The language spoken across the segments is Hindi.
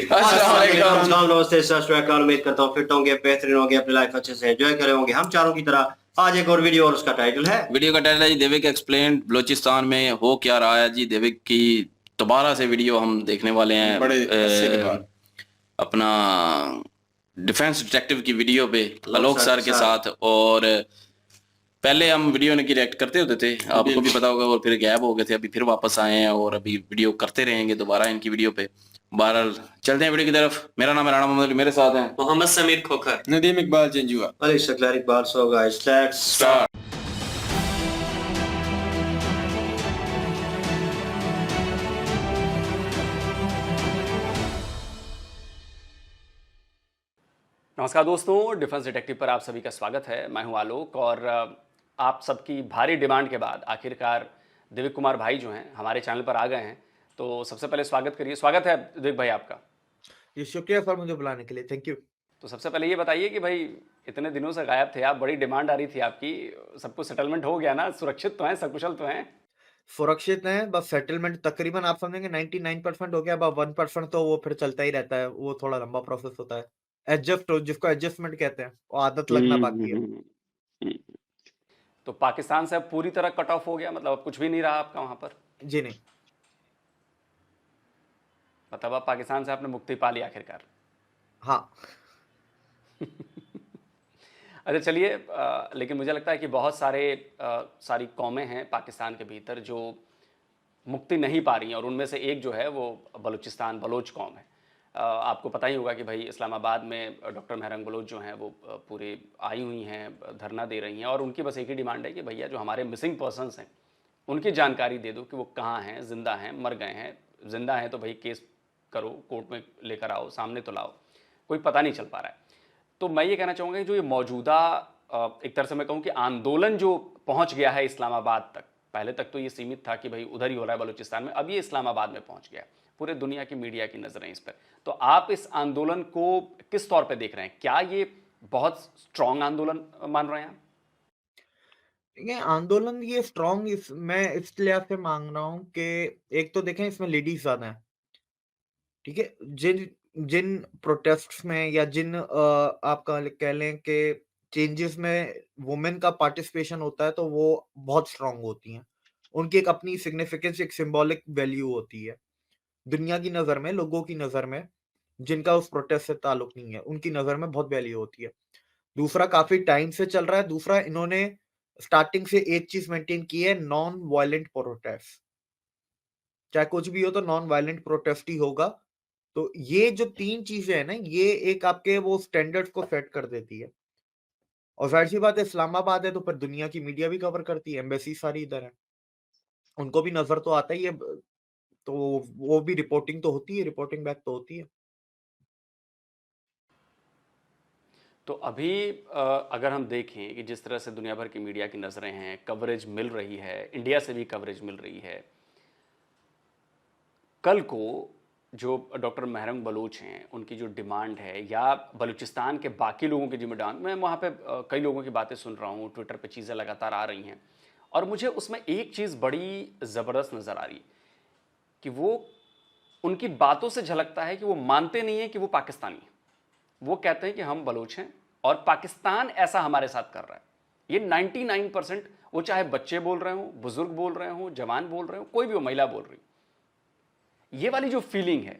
अस्सलाम नमस्ते सत श्री अकाल। उम्मीद करता हूँ फिट होंगे, बेहतरीन होंगे, अपनी लाइफ अच्छे से एंजॉय करे होंगे हम चारों की तरह। आज एक और वीडियो और उसका टाइटल है जी देविक एक्सप्लेन बलूचिस्तान में हो क्या रहा है। जी देविक की दोबारा से वीडियो हम देखने वाले हैं बड़े अरसे के बाद अपना डिफेंस डिटेक्टिव की वीडियो पे आलोक आलोक सर सर के साथ। और पहले हम वीडियो की रिएक्ट करते होते थे, आपको भी पता होगा, और फिर गैप हो गए थे, अभी फिर वापस आए हैं और अभी वीडियो करते रहेंगे दोबारा इनकी वीडियो पे। बहरहाल चलते हैं वीडियो की तरफ। मेरा नाम है राणा मोहम्मद, मेरे साथ हैं Mohammad Sameer Khokhar, Nadeem Iqbal Janjua, Ali Shaklar Iqbal. So guys let's start. नमस्कार दोस्तों, डिफेंस डिटेक्टिव पर आप सभी का स्वागत है। मैं हूं आलोक और आप सबकी भारी डिमांड के बाद आखिरकार दिव्य कुमार भाई जो हैं हमारे चैनल पर आ गए हैं। तो सबसे पहले स्वागत करिए। स्वागत है दिव्य भाई आपका। ये शुक्रिया सर मुझे बुलाने के लिए, थैंक यू। तो सबसे पहले ये बताइए कि भाई इतने दिनों से गायब थे आप, बड़ी डिमांड आ रही थी आपकी, सब कुछ सेटलमेंट हो गया ना? सुरक्षित तो हैं, सकुशल तो हैं? सुरक्षित हैं, बस सेटलमेंट तकरीबन आप समझेंगे 99% हो गया। अब 1% तो वो फिर चलता ही रहता है, वो थोड़ा लंबा प्रोसेस होता है। एडजस्ट हो, जिसको एडजस्टमेंट कहते हैं, वो आदत लगना बाकी है। तो पाकिस्तान से अब पूरी तरह कट ऑफ हो गया, मतलब अब कुछ भी नहीं रहा आपका वहां पर? जी नहीं। मतलब अब पाकिस्तान से आपने मुक्ति पा ली आखिरकार? हाँ। अच्छा चलिए, लेकिन मुझे लगता है कि बहुत सारी कौमें हैं पाकिस्तान के भीतर जो मुक्ति नहीं पा रही हैं, और उनमें से एक जो है वो बलूचिस्तान बलोच कौम है। आपको पता ही होगा कि भाई इस्लामाबाद में डॉक्टर महरंग बलोच जो हैं वो पूरे आई हुई हैं, धरना दे रही हैं, और उनकी बस एक ही डिमांड है कि भैया जो हमारे मिसिंग पर्सनस हैं उनकी जानकारी दे दो कि वो कहाँ हैं, जिंदा हैं, मर गए हैं। जिंदा हैं तो भाई केस करो, कोर्ट में लेकर आओ, सामने तो लाओ, कोई पता नहीं चल पा रहा है। तो मैं ये कहना चाहूँगा कि जो ये मौजूदा एक तरह से मैं कहूँ कि आंदोलन जो पहुँच गया है इस्लामाबाद तक, पहले तक तो ये सीमित था कि भाई उधर ही हो रहा है बलूचिस्तान में, अब ये इस्लामाबाद में पहुँच गया, पूरे दुनिया की मीडिया की नजरें इस पर। तो आप इस आंदोलन को किस तौर पे देख रहे हैं? क्या ये बहुत स्ट्रांग आंदोलन मान रहे हैं आप? ये आंदोलन ये स्ट्रॉन्ग मैं इस लिहाज से मांग रहा हूँ कि एक तो देखें इसमें लेडीज ज्यादा है, ठीक है। जिन जिन प्रोटेस्ट्स में या जिन आप कह लें कि चेंजेस में वुमेन का पार्टिसिपेशन होता है, तो वो बहुत स्ट्रांग होती हैं। उनकी एक अपनी सिग्निफिकेंस, एक सिंबॉलिक वैल्यू होती है दुनिया की नजर में, लोगों की नजर में, जिनका उस प्रोटेस्ट से ताल्लुक नहीं है, उनकी नजर में बहुत वैल्यू होती है। दूसरा, काफी टाइम से चल रहा है। दूसरा, इन्होंने स्टार्टिंग से एक चीज मेंटेन की है, नॉन वायलेंट प्रोटेस्ट। चाहे कुछ भी हो तो नॉन वायलेंट प्रोटेस्ट ही होगा। तो ये जो तीन चीजें हैं ना, ये एक आपके वो स्टैंडर्ड्स को सेट कर देती है। और जाहिर सी बात है, इस्लामाबाद है तो फिर दुनिया की मीडिया भी कवर करती है, एम्बेसी सारी इधर है, उनको भी नजर तो आता ही है, तो वो भी रिपोर्टिंग तो होती है, रिपोर्टिंग बैक तो होती है। तो अभी अगर हम देखें कि जिस तरह से दुनिया भर की मीडिया की नज़रें हैं, कवरेज मिल रही है, इंडिया से भी कवरेज मिल रही है, कल को जो डॉक्टर महरंग बलोच हैं उनकी जो डिमांड है, या बलूचिस्तान के बाकी लोगों की जो डिमांड, मैं वहाँ पे कई लोगों की बातें सुन रहा हूँ, ट्विटर पे चीज़ें लगातार आ रही हैं, और मुझे उसमें एक चीज़ बड़ी ज़बरदस्त नज़र आ रही कि वो उनकी बातों से झलकता है कि वो मानते नहीं हैं कि वो पाकिस्तानी हैं। वो कहते हैं कि हम बलोच हैं और पाकिस्तान ऐसा हमारे साथ कर रहा है। ये 99%, वो चाहे बच्चे बोल रहे हो, बुजुर्ग बोल रहे हो, जवान बोल रहे हो, कोई भी हो, महिला बोल रही, ये वाली जो फीलिंग है,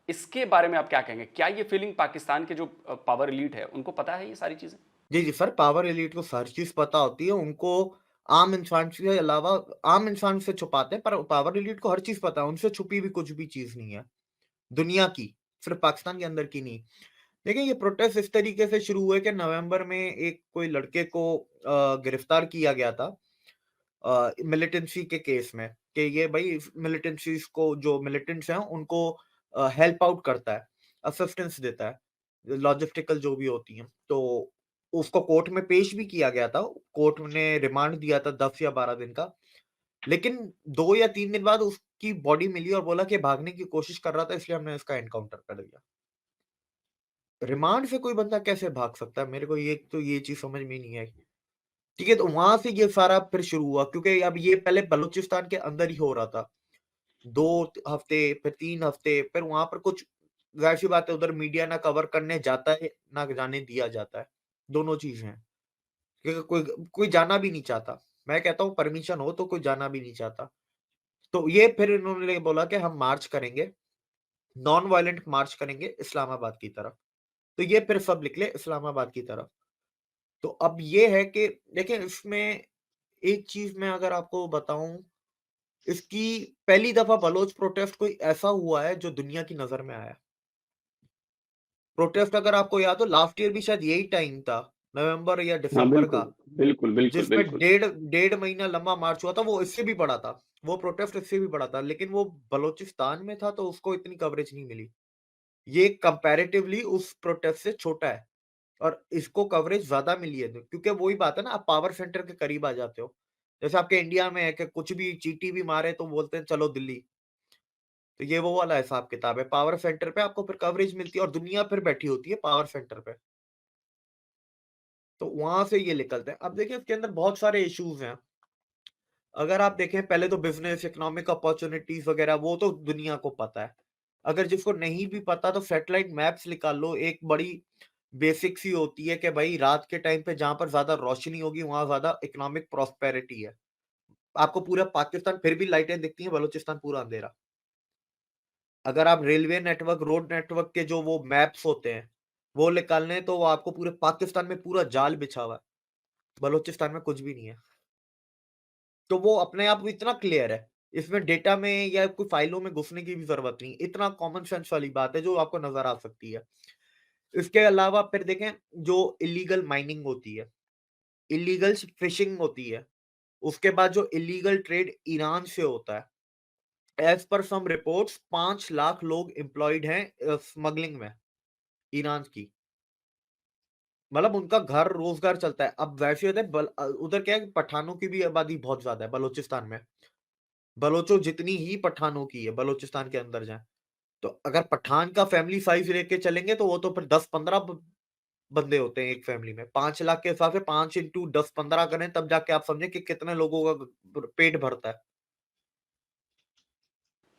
इसके बारे में आप क्या कहेंगे? क्या ये फीलिंग पाकिस्तान के जो पावर एलीट है उनको पता है ये सारी चीजें? जी जी सर, पावर एलीट को हर चीज पता होती है। उनको आम इंसान के अलावा, आम इंसान से छुपाते हैं, पर पावर एलीट को हर चीज पता है, उनसे छुपी भी कुछ भी चीज नहीं है दुनिया की, सिर्फ पाकिस्तान के अंदर की नहीं। देखिए, ये प्रोटेस्ट इस तरीके से शुरू हुए कि नवंबर में एक कोई लड़के को गिरफ्तार किया गया था मिलिटेंसी के केस में, कि ये भाई मिलिटेंसीज को, जो मिलिटेंट्स हैं उनको हेल्प आउट करता है, असिस्टेंस देता है, लॉजिस्टिकल जो भी होती हैं। तो उसको कोर्ट में पेश भी किया गया था, कोर्ट ने रिमांड दिया था 10 या 12 दिन का। लेकिन 2 या 3 दिन बाद उसकी बॉडी मिली और बोला कि भागने की कोशिश कर रहा था, इसलिए हमने इसका एनकाउंटर कर दिया। रिमांड से कोई बंदा कैसे भाग सकता है? मेरे को ये चीज समझ में नहीं आई। ठीक है, तो वहां से ये सारा फिर शुरू हुआ, क्योंकि अब ये पहले बलूचिस्तान के अंदर ही हो रहा था, 2 हफ्ते, फिर 3 हफ्ते, फिर वहां पर कुछ ज़ाहिर-सी बात है उधर मीडिया ना कवर करने जाता है, ना जाने दिया जाता है। दोनों चीज़ हैं। क्योंकि कोई कोई जाना भी नहीं चाहता। मैं कहता हूँ परमिशन हो तो कोई जाना भी नहीं चाहता। तो ये फिर इन्होंने बोला कि हम मार्च करेंगे, नॉन वायलेंट मार्च करेंगे इस्लामाबाद की तरफ। तो ये फिर सब निकले इस्लामाबाद की तरफ। तो अब ये है कि देखिए इसमें एक चीज़ मैं अगर आपको बताऊँ, इसकी पहली दफ़ा बलोच प्रोटेस्ट कोई ऐसा हुआ है जो दुनिया की नज़र में आया। प्रोटेस्ट अगर आपको याद हो लास्ट ईयर भी शायद यही टाइम था, नवंबर या हाँ, दिसंबर का, बिल्कुल, बिल्कुल, बिल्कुल, जिसमें बिल्कुल। डेढ़ डेढ़ महीना लंबा मार्च हुआ था, वो इससे भी बड़ा था। वो प्रोटेस्ट इससे भी बड़ा था, लेकिन वो बलोचिस्तान में था तो उसको इतनी कवरेज नहीं मिली। ये कंपैरेटिवली उस प्रोटेस्ट से छोटा है और इसको कवरेज ज़्यादा मिली है क्योंकि वही बात है ना, आप पावर सेंटर के करीब आ जाते हो। जैसे आपके इंडिया में है कि कुछ भी चींटी भी मारे तो बोलते हैं चलो दिल्ली। तो ये वो वाला हिसाब-किताब है। पावर सेंटर पे आपको फिर कवरेज मिलती है और दुनिया फिर बैठी होती है पावर सेंटर पे। तो वहाँ से ये निकलते हैं। अब देखिए इसके अंदर बहुत सारे इश्यूज़ हैं। अगर आप देखें पहले तो बिज़नेस, इकोनॉमिक अपॉर्च्युनिटीज़ वगैरह वो तो दुनिया को पता है। अगर जिसको नहीं भी पता तो सैटेलाइट मैप्स निकाल लो, एक बड़ी बेसिक सी होती है कि भाई रात के टाइम पे जहाँ पर ज़्यादा रोशनी होगी वहाँ ज़्यादा इकोनॉमिक प्रॉस्पेरिटी है। आपको पूरा पाकिस्तान फिर भी लाइटें दिखती हैं, बलूचिस्तान पूरा अंधेरा। अगर आप रेलवे नेटवर्क, रोड नेटवर्क के जो वो मैप्स होते हैं, वो निकालने हैं तो वो आपको पूरे पाकिस्तान में पूरा जाल बिछा हुआ है। बलूचिस्तान में कुछ भी नहीं है। तो वो अपने आप में इतना क्लियर है। इसमें डेटा में या कोई फाइलों में घुसने की भी ज़रूरत नहीं। इतना कॉमन सेंस वाली बात है जो आपको नज़र आ सकती है। इसके अलावा फिर देखें जो इल्लीगल माइनिंग होती है, इल्लीगल फिशिंग होती है, उसके बाद जो इल्लीगल ट्रेड ईरान से होता है। एज़ पर सम रिपोर्ट्स 5 लाख लोग एम्प्लॉयड हैं स्मगलिंग में, ईरान की। मतलब उनका घर रोज़गार चलता है। अब वैसे होता है उधर क्या है कि पठानों की भी आबादी बहुत ज़्यादा है बलूचिस्तान में। बलोचों जितनी ही पठानों की है बलूचिस्तान के अंदर जाएँ। तो अगर पठान का फैमिली साइज़ लेके चलेंगे तो वो तो फिर 10-15 बंदे होते हैं एक फैमिली में। 5 लाख के हिसाब से 5 इंटू 10-15 करें तब जाके आप समझें कि कितने लोगों का पेट भरता है।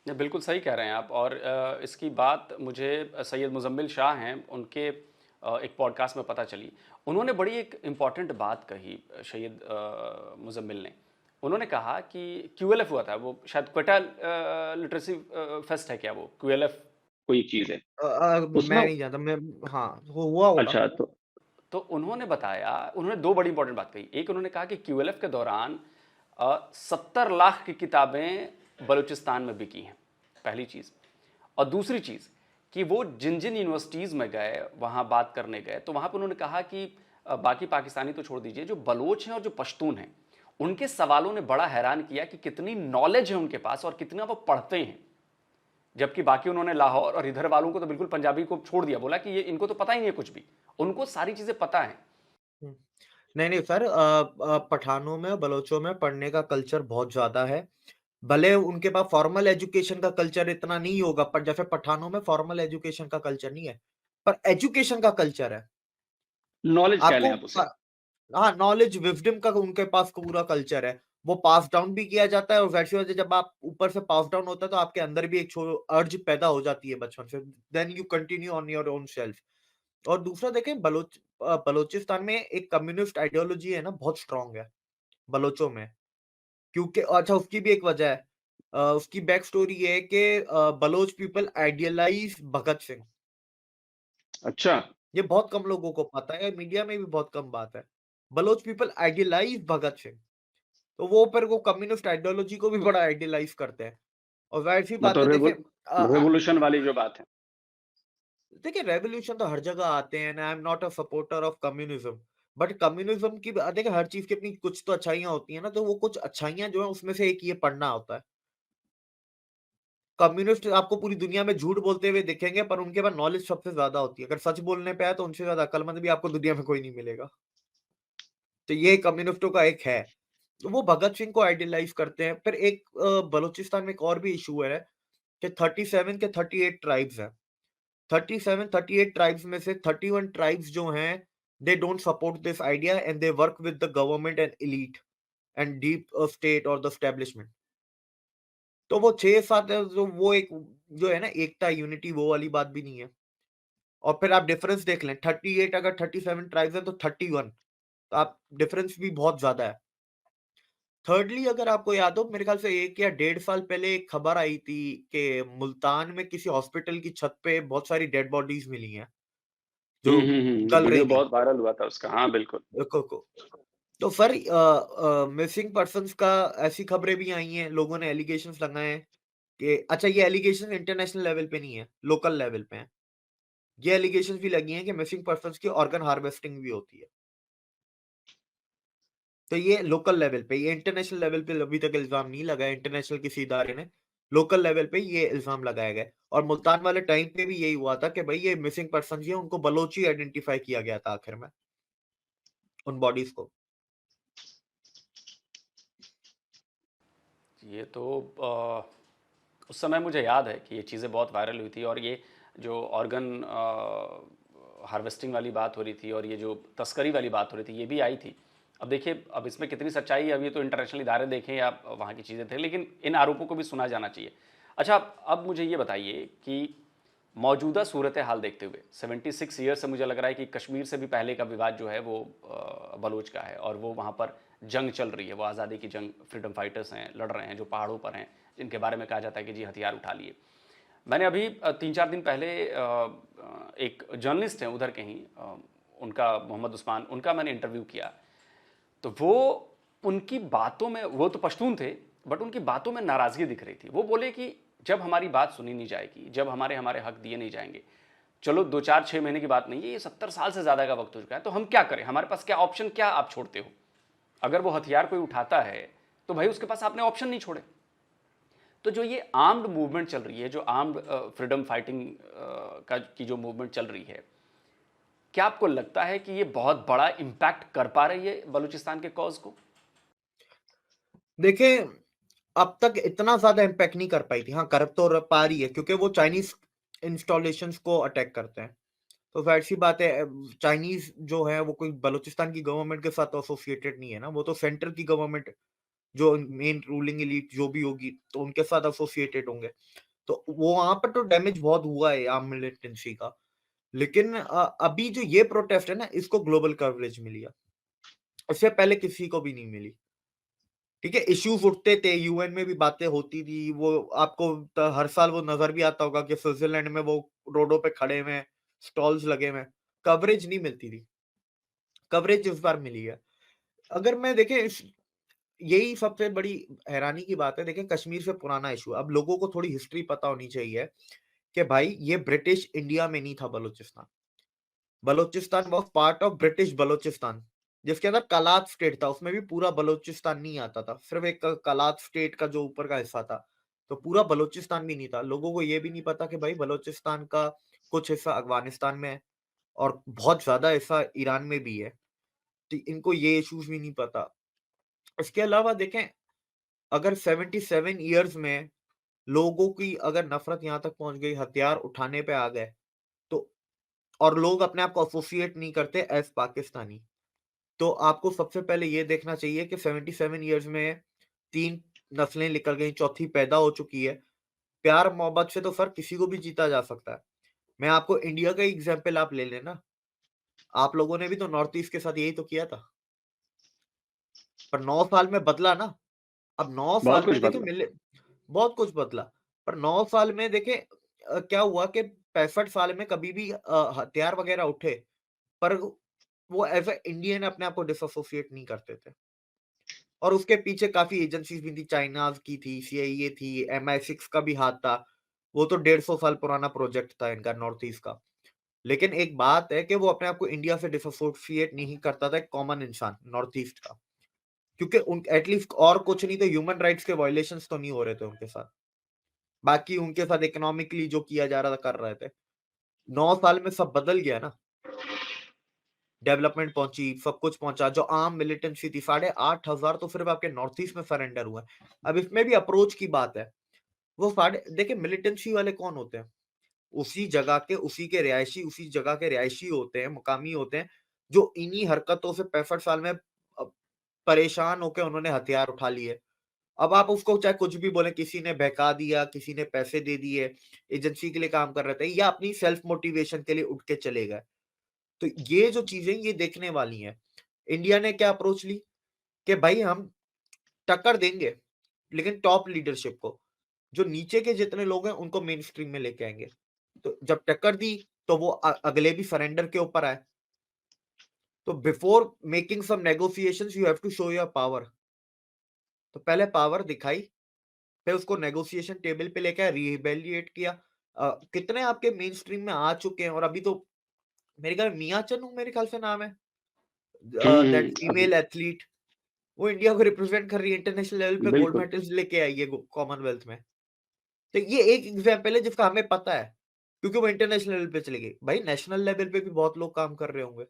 नहीं, बिल्कुल सही कह रहे हैं आप। और इसकी बात मुझे सैयद मुज़म्मिल शाह हैं उनके एक पॉडकास्ट में पता चली। उन्होंने बड़ी एक इम्पॉर्टेंट बात कही, सैयद मुज़म्मिल ने। उन्होंने कहा कि क्यूएलएफ हुआ था, वो शायद क्वेटा लिटरेसी फेस्ट है क्या, वो क्यूएलएफ कोई एक चीज़ है उसमें। मैं नहीं जानता मैं हाँ, हुआ होगा। अच्छा, तो उन्होंने बताया, उन्होंने दो बड़ी इंपॉर्टेंट बात कही। एक उन्होंने कहा कि क्यूएलएफ के दौरान 70 लाख की किताबें बलूचिस्तान में बिकी हैं, पहली चीज़। और दूसरी चीज़ कि वो जिन जिन यूनिवर्सिटीज़ में गए, वहाँ बात करने गए, तो वहाँ पर उन्होंने कहा कि बाकी पाकिस्तानी तो छोड़ दीजिए, जो बलोच हैं और जो पश्तून हैं, उनके सवालों ने बड़ा हैरान किया कि कितनी नॉलेज है उनके पास और कितना वो पढ़ते हैं। जबकि बाकी उन्होंने लाहौर और इधर वालों को तो बिल्कुल पंजाबी को छोड़ दिया, बोला कि ये इनको तो पता ही नहीं है कुछ भी, उनको सारी चीज़ें पता है। हुँ। नहीं सर पठानों में, बलोचों में पढ़ने का कल्चर बहुत ज़्यादा है। भले उनके पास फॉर्मल एजुकेशन का कल्चर इतना नहीं होगा, पर जैसे पठानों में फॉर्मल एजुकेशन का कल्चर नहीं है, पर एजुकेशन का कल्चर है। नॉलेज कह लें आपको आप उसे। हाँ, नॉलेज विज़डम का उनके पास पूरा कल्चर है। वो पास डाउन भी किया जाता है और ज़ाहिर-सी बात है जब आप ऊपर से पास डाउन होता है तो आपके अंदर भी एक अर्ज पैदा हो जाती है बचपन से। Then you continue on your own self. और दूसरा देखें बलूचिस्तान में एक कम्युनिस्ट आइडियोलॉजी है ना बहुत स्ट्रॉन्ग है, बलोचों में। क्योंकि अच्छा उसकी भी एक वजह है। उसकी बैक स्टोरी ये है कि Bloch people idealise Bhagat Singh. अच्छा। ये बहुत कम लोगों को पता है, मीडिया में भी बहुत कम बात है। Bloch people idealise Bhagat Singh. तो वो फिर वो कम्युनिस्ट आइडियोलॉजी को भी बड़ा आइडियलाइज़ करते हैं। और ज़ाहिर-सी बात है मतलब देखिए रेवोल्यूशन वाली जो बात है। देखिए रेवोल्यूशन तो हर जगह आते हैं and I am not a supporter of communism. But communism की देखिए हर चीज़ की अपनी कुछ तो अच्छाइयाँ होती हैं ना, तो वो कुछ अच्छाइयाँ जो है उसमें से एक ये पढ़ना होता है। कम्युनिस्ट आपको पूरी दुनिया में झूठ बोलते हुए दिखेंगे पर उनके पास नॉलेज सबसे ज़्यादा होती है। अगर सच बोलने पे आए तो उनसे ज़्यादा अक्लमंद भी आपको दुनिया में कोई नहीं मिलेगा। तो ये कम्युनिस्टों का एक है। तो वो भगत सिंह को आइडियलाइज़ करते हैं। फिर एक बलूचिस्तान में एक और भी इश्यू है कि 37 के 38 ट्राइब्स हैं। 37, 38 ट्राइब्स में से 31 ट्राइब्स जो हैं, they don't support this idea and they work with the government and elite and deep state or the establishment. तो वो 6-7 जो वो एक जो है ना एकता, यूनिटी, वो वाली बात भी नहीं है। और फिर आप डिफरेंस देख लें, 38 अगर 37 ट्राइब्स हैं तो 31, तो आप डिफरेंस भी बहुत ज़्यादा है। थर्डली अगर आपको याद हो, मेरे ख्याल से 1 या डेढ़ साल पहले एक खबर आई थी कि मुल्तान में किसी हॉस्पिटल की छत पे बहुत सारी डेड बॉडीज़ मिली हैं, जो ये गल वीडियो रही थी। बहुत वायरल हुआ था उसका। हाँ, बिल्कुल। को तो सर मिसिंग पर्सन्स का ऐसी खबरें भी आई हैं, लोगों ने एलिगेशंस लगाए हैं कि अच्छा, ये एलिगेशन इंटरनेशनल लेवल पे नहीं है, लोकल लेवल पे हैं। ये एलिगेशंस भी लगी हैं कि मिसिंग पर्सन्स की ऑर्गन हार्वेस्टिंग भी होती है। तो ये लोकल लेवल पे, ये इंटरनेशनल लेवल पे अभी तक इल्ज़ाम नहीं लगाया इंटरनेशनल किसी इदारे ने, लोकल लेवल पे ये इल्ज़ाम लगाया गया है। और मुल्तान वाले टाइम पे भी यही हुआ था कि भई ये मिसिंग पर्सन्स ही हैं, उनको बलोची आइडेंटिफाई किया गया था आखिर में, उन बॉडीज़ को। ये तो उस समय मुझे याद है कि ये चीज़ें बहुत वायरल हुई थी, और ये जो ऑर्गन हार्वेस्टिंग वाली बात हो रही थी और ये जो तस्करी वाली बात हो रही थी, ये भी आई थी। अब देखिए, अब इसमें कितनी सच्चाई है, अब ये तो इंटरनेशनल इदारे देखें या वहाँ की चीज़ें थे, लेकिन इन आरोपों को भी सुना जाना चाहिए। अच्छा, अब मुझे ये बताइए कि मौजूदा सूरत हाल देखते हुए 76 ईयर से मुझे लग रहा है कि कश्मीर से भी पहले का विवाद जो है वो बलूच का है, और वो वहाँ पर जंग चल रही है, वो आज़ादी की जंग, फ्रीडम फाइटर्स हैं, लड़ रहे हैं जो पहाड़ों पर हैं, जिनके बारे में कहा जाता है कि जी हथियार उठा लिए। मैंने अभी 3-4 दिन पहले एक जर्नलिस्ट हैं उधर के ही, उनका मोहम्मद उस्मान, उनका मैंने इंटरव्यू किया। तो वो उनकी बातों में, वो तो पश्तून थे, बट उनकी बातों में नाराज़गी दिख रही थी। वो बोले कि जब हमारी बात सुनी नहीं जाएगी, जब हमारे हक दिए नहीं जाएंगे, चलो 2-4-6 महीने की बात नहीं है, ये 70 साल से ज़्यादा का वक्त हो चुका है, तो हम क्या करें, हमारे पास क्या ऑप्शन, क्या आप छोड़ते हो? अगर वो हथियार कोई उठाता है तो भाई उसके पास आपने ऑप्शन नहीं छोड़े। तो जो ये आर्म्ड मूवमेंट चल रही है, जो आर्म्ड फ्रीडम फाइटिंग का की जो मूवमेंट चल रही है, क्या आपको लगता है कि ये बहुत बड़ा इम्पैक्ट कर पा रही है बलूचिस्तान के कॉज को? देखिए, अब तक इतना ज़्यादा इम्पैक्ट नहीं कर पाई थी। हाँ, कर तो पा रही है क्योंकि वो चाइनीज़ इंस्टॉलेशंस को अटैक करते हैं। तो ज़ाहिर-सी बात है, चाइनीज़ जो है वो कोई बलूचिस्तान की गवर्नमेंट के साथ एसोसिएटेड नहीं है ना, वो तो सेंटर की गवर्नमेंट, जो मेन रूलिंग एलीट जो भी होगी, तो उनके साथ एसोसिएटेड होंगे। तो वो वहाँ पर तो डैमेज बहुत हुआ है आर्म मिलिटेंसी का। लेकिन अभी जो ये प्रोटेस्ट है ना, इसको ग्लोबल कवरेज मिली है। इससे पहले किसी को भी नहीं मिली। ठीक है, इश्यूज़ उठते थे, यूएन में भी बातें होती थी, वो आपको हर साल वो नज़र भी आता होगा कि स्विट्ज़रलैंड में वो रोडों पे खड़े हुए हैं, स्टॉल्स लगे हुए हैं, कवरेज नहीं मिलती थी। कवरेज इस बार मिली है। अगर मैं देखें यही सबसे बड़ी हैरानी की बात है, देखें कश्मीर से पुराना इश्यू है। अब लोगों को थोड़ी हिस्ट्री पता होनी चाहिए कि भाई ये ब्रिटिश इंडिया में नहीं था Balochistan. Balochistan was part of British Balochistan, जिसके अंदर कलात स्टेट था, उसमें भी पूरा बलूचिस्तान नहीं आता था, सिर्फ एक कलात स्टेट का जो ऊपर का हिस्सा था, तो पूरा बलूचिस्तान भी नहीं था। लोगों को ये भी नहीं पता कि भाई बलूचिस्तान का कुछ हिस्सा अफ़गानिस्तान में है और बहुत ज़्यादा हिस्सा ईरान में भी है। तो इनको ये इश्यूज़ भी नहीं पता। इसके अलावा देखें, अगर 77 इयर्स में लोगों की अगर नफ़रत यहाँ तक पहुँच गई, हथियार उठाने पे आ गए, तो और लोग अपने आप को एसोसिएट नहीं करते एज़ पाकिस्तानी। तो आपको सबसे पहले ये देखना चाहिए कि 77 इयर्स में 3 नस्लें निकल गई, चौथी पैदा हो चुकी है। प्यार-मोहब्बत से तो सर किसी को भी जीता जा सकता है। मैं आपको इंडिया का ही एग्ज़ाम्पल आप ले लें ना, आप लोगों ने भी तो नॉर्थ ईस्ट के साथ यही तो किया था। पर 9 साल में बदला ना, अब 9 बहुत साल कुछ में देखिए बदला। बहुत कुछ बदला। पर 9 साल में देखिए क्या हुआ कि 65 साल में कभी भी हथियार वगैरह उठे, पर वो एज़ अ इंडियन अपने आप को डिसएसोसिएट नहीं करते थे। और उसके पीछे काफ़ी एजेंसीज़ भी थी, चाइनाज़ की थी, सीआईए थी, MI6 का भी हाथ था। वो तो 150 साल पुराना प्रोजेक्ट था इनका नॉर्थ ईस्ट का। लेकिन एक बात है कि वो अपने आप को इंडिया से डिसएसोसिएट नहीं करता था एक कॉमन इंसान नॉर्थ ईस्ट का। क्योंकि उन एटलीस्ट और कुछ नहीं तो ह्यूमन राइट्स के वायलेशंस तो नहीं हो रहे थे उनके साथ। बाकी उनके साथ इकोनॉमिकली जो किया जा रहा था, कर रहे थे। 9 साल में सब बदल गया ना। डेवलपमेंट पहुँची, सब कुछ पहुँचा, जो आर्म मिलिटेंसी थी 8,500 तो सिर्फ आपके नॉर्थ ईस्ट में सरेंडर हुआ है। अब इसमें भी अप्रोच की बात है। वो साढ़े देखिए मिलिटेंसी वाले कौन होते हैं? उसी जगह के, उसी के रिहायशी, उसी जगह के रिहायशी होते हैं, मुकामी होते हैं, जो इन्हीं हरकतों से 65 साल में परेशान होके उन्होंने हथियार उठा लिए। अब आप उसको चाहे कुछ भी बोले, किसी ने बहका दिया, किसी ने पैसे दे दिए, एजेंसी के लिए काम कर रहे थे या अपनी सेल्फ मोटिवेशन के लिए उठ के चले गए। तो ये जो चीजें ये देखने वाली हैं। इंडिया ने क्या अप्रोच ली कि भाई हम टक्कर देंगे, लेकिन टॉप लीडरशिप को, जो नीचे के जितने लोग हैं उनको मेन स्ट्रीम में लेके आएंगे। तो जब टक्कर दी तो वो अगले भी सरेंडर के ऊपर आए। तो before making some negotiations you have to show your power. तो पहले पावर दिखाई, फिर उसको नेगोशिएशन टेबल पे लेके रिवेल्युएट किया। कितने आपके मेन स्ट्रीम में आ चुके हैं, और अभी तो मेरे ख्याल मिया चनू मेरे ख्याल से नाम है, दैट फीमेल एथलीट, वो इंडिया को रिप्रेजेंट कर रही है इंटरनेशनल लेवल पे, गोल्ड बिल्कुल। मेडल्स लेके आई है कॉमनवेल्थ में। तो ये एक एग्जाम्पल है जिसका हमें पता है, क्योंकि वो इंटरनेशनल लेवल पे चली गई। भाई नेशनल लेवल पे भी बहुत लोग काम कर रहे होंगे,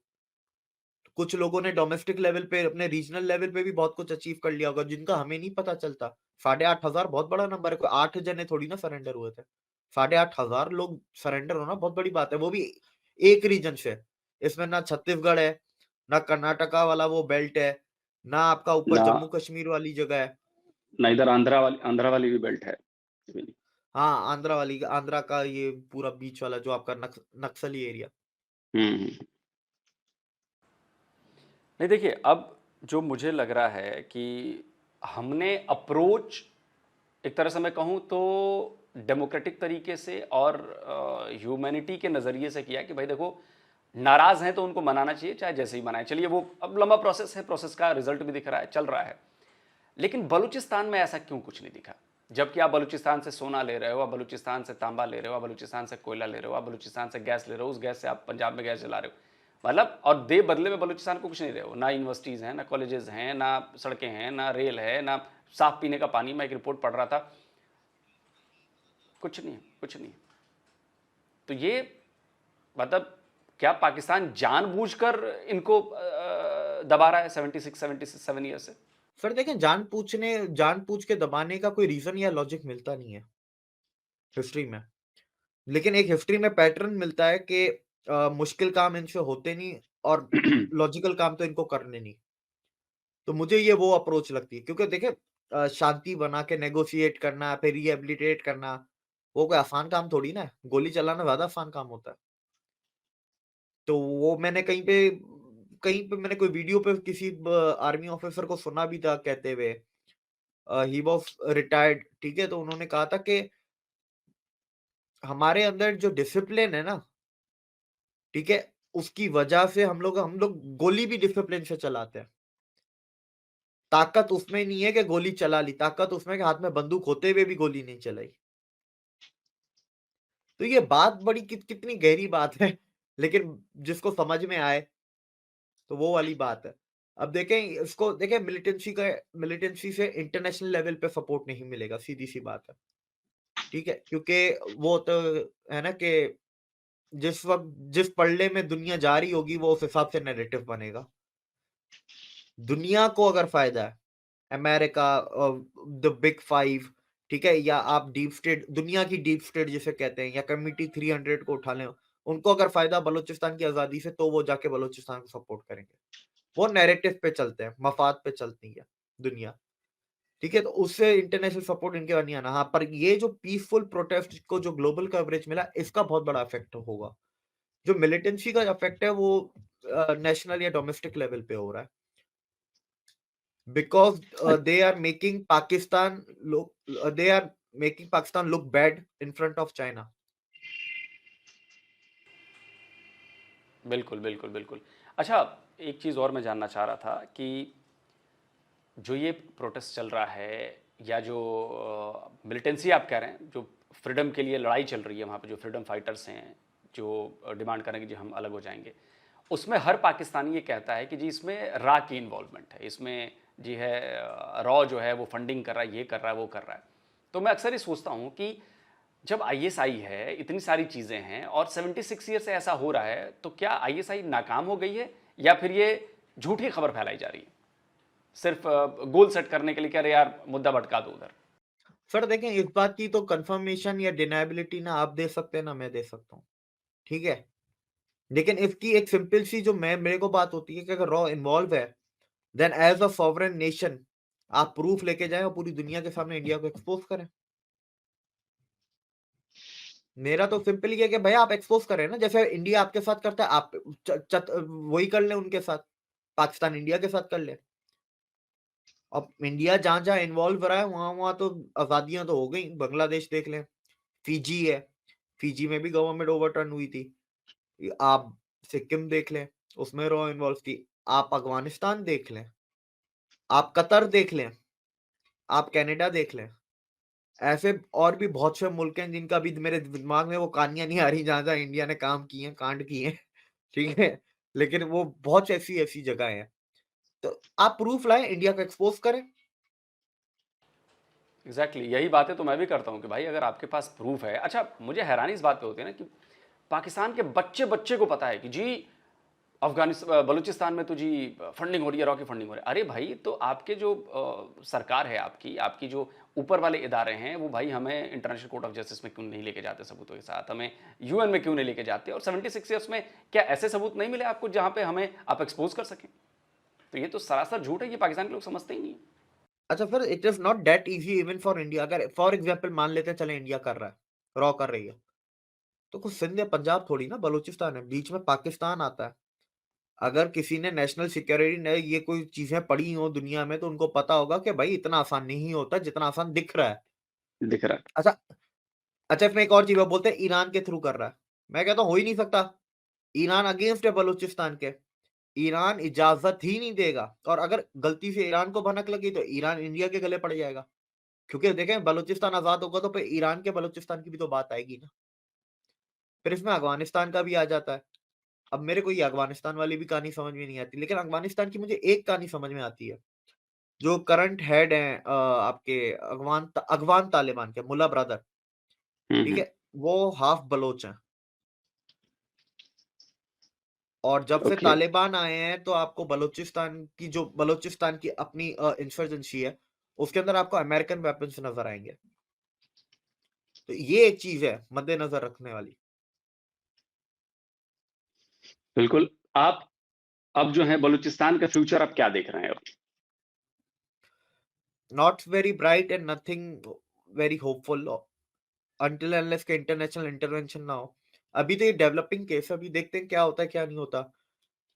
कुछ लोगों ने डोमेस्टिक लेवल पे, अपने रीजनल लेवल पे भी बहुत कुछ अचीव कर लिया होगा, जिनका हमें नहीं पता चलता। 8,500 बहुत बड़ा नंबर है, कोई 8 जने थोड़ी ना सरेंडर हुए थे। 8,500 लोग सरेंडर होना बहुत बड़ी बात है, वो भी एक रीजन से। इसमें ना छत्तीसगढ़ है, ना कर्नाटका वाला वो बेल्ट है, ना आपका ऊपर ना जम्मू कश्मीर वाली जगह है। ना इधर आंध्रा वाली भी बेल्ट है। हाँ, आंध्रा का ये पूरा बीच वाला जो आपका नक्सली एरिया। हम्म। नहीं देखिए, अब जो मुझे लग रहा है कि हमने अप्रोच एक तरह से मैं कहूँ तो डेमोक्रेटिक तरीके से और ह्यूमैनिटी के नज़रिए से किया कि भाई देखो, नाराज़ हैं तो उनको मनाना चाहिए, चाहे जैसे ही मनाएं। चलिए, वो अब लंबा प्रोसेस है, प्रोसेस का रिजल्ट भी दिख रहा है, चल रहा है। लेकिन बलूचिस्तान में ऐसा क्यों कुछ नहीं दिखा? जबकि आप बलूचिस्तान से सोना ले रहे हो, आप बलूचिस्तान से तांबा ले रहे हो, आप बलूचिस्तान से कोयला ले रहे हो, आप बलूचिस्तान से गैस ले रहे हो, उस गैस से आप पंजाब में गैस जला रहे हो, मतलब, और दे बदले में बलूचिस्तान को कुछ नहीं रहे हो। ना यूनिवर्सिटीज़ हैं, ना कॉलेजेस हैं, ना सड़कें हैं, ना रेल है, ना साफ पीने का पानी। मैं एक रिपोर्ट पढ़ रहा था, कुछ नहीं, कुछ नहीं। तो ये मतलब क्या पाकिस्तान जानबूझकर इनको दबा रहा है 77 ईयर से? सर देखें, जानबूझ के दबाने का कोई रीजन या लॉजिक मिलता नहीं है हिस्ट्री में। लेकिन एक हिस्ट्री में पैटर्न मिलता है कि मुश्किल काम इनसे होते नहीं, और लॉजिकल काम तो इनको करने नहीं। तो मुझे ये वो अप्रोच लगती है, क्योंकि देखिए शांति बना के नेगोशिएट करना, फिर रिहेबिलिटेट करना, वो कोई आसान काम थोड़ी ना है। गोली चलाना ज्यादा आसान काम होता है। तो वो मैंने मैंने कोई वीडियो पे किसी आर्मी ऑफिसर को सुना भी था कहते हुए, ही वाज रिटायर्ड, ठीक है, तो उन्होंने कहा था कि हमारे अंदर जो डिसिप्लिन है ना, ठीक है, उसकी वजह से हम लोग गोली भी डिसिप्लिन से चलाते हैं। ताकत उसमें नहीं है कि गोली चला ली, ताकत उसमें कि हाथ में बंदूक होते हुए भी गोली नहीं चलाई। तो ये बात बड़ी कितनी गहरी बात है, लेकिन जिसको समझ में आए तो वो वाली बात है। अब देखें मिलिटेंसी से इंटरनेशनल लेवल पे सपोर्ट नहीं मिलेगा, सीधी सी बात है, ठीक है, क्योंकि वो तो है ना कि जिस वक्त जिस पल्ले में दुनिया जा रही होगी वो उस हिसाब से नैरेटिव बनेगा। दुनिया को अगर फायदा है, अमेरिका, द बिग 5, ठीक है, या आप डीप स्टेट, दुनिया की डीप स्टेट जिसे कहते हैं, या कमिटी 300 को उठा लें, उनको अगर फायदा बलूचिस्तान की आजादी से, तो वो जाके बलूचिस्तान को सपोर्ट करेंगे। वो नैरेटिव पे चलते हैं, मफाद पे चलती है दुनिया, ठीक है, तो उससे इंटरनेशनल सपोर्ट इनके नहीं आना। हाँ, पर ये जो पीसफुल प्रोटेस्ट को जो ग्लोबल कवरेज मिला, इसका बहुत बड़ा इफेक्ट होगा। जो मिलिटेंसी का इफेक्ट है वो नेशनल या डोमेस्टिक लेवल पे हो रहा है, because they are making Pakistan look bad in front of China. बिल्कुल, बिल्कुल, बिल्कुल। अच्छा, एक चीज़ और मैं जानना चाह रहा था कि जो ये प्रोटेस्ट चल रहा है, या जो मिलिटेंसी आप कह रहे हैं, जो फ्रीडम के लिए लड़ाई चल रही है वहाँ पे, जो फ्रीडम फाइटर्स हैं, जो डिमांड करेंगे जी हम अलग हो जाएंगे, उसमें हर पाकिस्तानी ये कहता है कि जी इसमें रा की इन्वॉल्वमेंट है, इसमें जी है रॉ जो है वो फंडिंग कर रहा है, ये कर रहा है, वो कर रहा है। तो मैं अक्सर ये सोचता हूँ कि जब आईएसआई है, इतनी सारी चीज़ें हैं, और 76 ईयर से ऐसा हो रहा है, तो क्या आईएसआई नाकाम हो गई है, या फिर ये झूठी खबर फैलाई जा रही है सिर्फ गोल सेट करने के लिए? कह रहे यार मुद्दा भटका दो उधर। सर देखें, इस बात की तो कंफर्मेशन या डिनायबिलिटी ना आप दे सकते हैं ना मैं दे सकता हूँ, ठीक है, लेकिन इसकी एक सिंपल सी जो मेरे को बात होती है कि अगर रॉ इन्वॉल्व है, then as a sovereign nation आप प्रूफ लेके जाएं और पूरी दुनिया के सामने इंडिया को एक्सपोज करें। मेरा तो सिंपल ही है कि भैया आप एक्सपोज करें ना, जैसे इंडिया आपके साथ करता है, आप वही कर लें उनके साथ, पाकिस्तान इंडिया के साथ कर ले। अब इंडिया जहां जहां इन्वॉल्व रहा है वहां वहां तो आजादियां तो हो गई। बांग्लादेश देख लें, फिजी है, फिजी में भी गवर्नमेंट ओवरटर्न हुई थी। आप सिक्किम देख लें, उसमें रॉ इन्वॉल्व थी। आप अफगानिस्तान देख लें, आप कतर देख लें, आप कनाडा देख लें। ऐसे और भी बहुत से मुल्क हैं जिनका भी मेरे दिमाग में वो कहानियां नहीं आ रही जहां जहां इंडिया ने काम किए हैं, कांड किए हैं। ठीक है, लेकिन वो बहुत ऐसी ऐसी जगह हैं। तो आप प्रूफ लाएं, इंडिया को एक्सपोज करें। एग्जैक्टली यही बातें तो मैं भी करता हूँ कि भाई अगर आपके पास प्रूफ है। अच्छा, मुझे हैरानी इस बात पे होती है ना कि पाकिस्तान के बच्चे बच्चे को पता है कि जी अफगानिस्तान बलूचिस्तान में तो जी फंडिंग हो रही है, रॉ की फंडिंग हो रही है। अरे भाई, तो आपके जो सरकार है, आपकी आपकी जो ऊपर वाले इदारे हैं, वो भाई हमें इंटरनेशनल कोर्ट ऑफ जस्टिस में क्यों नहीं लेके जाते सबूतों के साथ, हमें यूएन में क्यों नहीं लेके जाते, और 76 ईयर्स में क्या ऐसे सबूत नहीं मिले आपको जहां पे हमें आप एक्सपोज कर सकें? तो ये तो सरासर झूठ है, ये पाकिस्तान के लोग समझते ही नहीं। अच्छा, फिर it is not that easy even for India. अगर फॉर एग्जांपल मान लेते हैं, चले इंडिया कर रहा है, रॉ कर रही है, तो कुछ सिंध या पंजाब थोड़ी ना बलूचिस्तान है, बीच में पाकिस्तान आता है। अगर किसी ने नेशनल सिक्योरिटी ने ये कोई चीजें पढ़ी हो दुनिया में, तो उनको पता होगा कि भाई इतना आसान नहीं होता जितना आसान दिख रहा है। दिख रहा है। अच्छा, अच्छा इसमें एक और चीज वो बोलते हैं ईरान के थ्रू कर रहा है। मैं कहता हूँ हो ही नहीं सकता। ईरान अगेंस्ट है बलूचिस्तान के, ईरान इजाजत ही नहीं देगा। और अगर गलती से ईरान को भनक लगी तो ईरान इंडिया के गले पड़ जाएगा। क्योंकि देखें, बलूचिस्तान आजाद होगा तो फिर ईरान के बलूचिस्तान की भी तो बात आएगी ना। फिर इसमें अफगानिस्तान का भी आ जाता है। अब मेरे को ये अफगानिस्तान वाली भी कहानी समझ में नहीं आती, लेकिन अफगानिस्तान की मुझे एक कहानी समझ में आती है। जो करंट हेड हैं आपके अफगान तालिबान के, मुल्ला ब्रदर, ठीक है, वो हाफ बलोच हैं। और जब से ओके। तालिबान आए हैं तो आपको बलूचिस्तान की अपनी इंसर्जेंसी है, उसके अंदर आपको अमेरिकन वेपन्स नजर आएंगे। तो ये एक चीज है मद्देनजर रखने वाली। बिल्कुल। आप अब जो है बलूचिस्तान का फ्यूचर आप क्या देख रहे हैं अब? Not very bright and nothing very hopeful until unless के इंटरनेशनल इंटरवेंशन ना हो। अभी तो ये डेवलपिंग केस है, अभी देखते हैं क्या होता है क्या नहीं होता।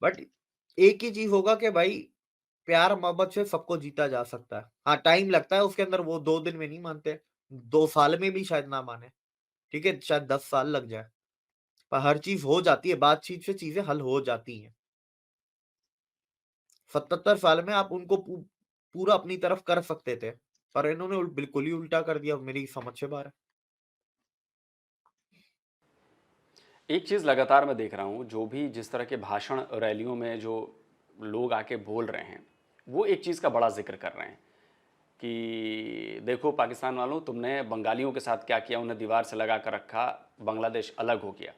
बट एक ही चीज होगा कि भाई प्यार मोहब्बत से सबको जीता जा सकता है। हाँ, टाइम लगता है उसके अंदर, वो 2 दिन में नहीं मानते, 2 साल में भी शायद ना माने। ठीक है, शायद 10 साल लग जाए, पर हर चीज हो जाती है, बातचीत से चीजें हल हो जाती हैं। 77 साल में आप उनको पूरा अपनी तरफ कर सकते थे, पर इन्होंने बिल्कुल ही उल्टा कर दिया, मेरी समझ से बाहर है। एक चीज़ लगातार मैं देख रहा हूँ, जो भी जिस तरह के भाषण रैलियों में जो लोग आके बोल रहे हैं, वो एक चीज़ का बड़ा जिक्र कर रहे हैं कि देखो पाकिस्तान वालों, तुमने बंगालियों के साथ क्या किया, उन्हें दीवार से लगा कर रखा, बांग्लादेश अलग हो गया,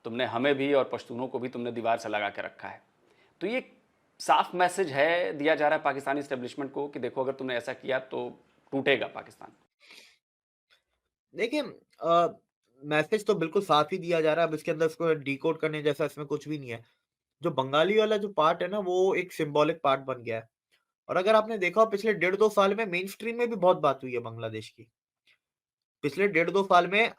तुमने हमें भी और पश्तूनों को भी तुमने दीवार से लगा के रखा है। तो ये साफ मैसेज है दिया जा रहा है पाकिस्तानी इस्टेब्लिशमेंट को कि देखो अगर तुमने ऐसा किया तो टूटेगा पाकिस्तान। देखिए, मैसेज तो बिल्कुल साफ ही दिया जा रहा है। अब इसके अंदर इसको डिकोड करने जैसा इसमें कुछ भी नहीं है। जो बंगाली वाला जो पार्ट है ना, वो एक सिंबॉलिक पार्ट बन गया है। और अगर आपने देखा हो पिछले 1.5-2 साल में मेन स्ट्रीम में भी बहुत बात हुई है बांग्लादेश की। पिछले 1.5-2 साल में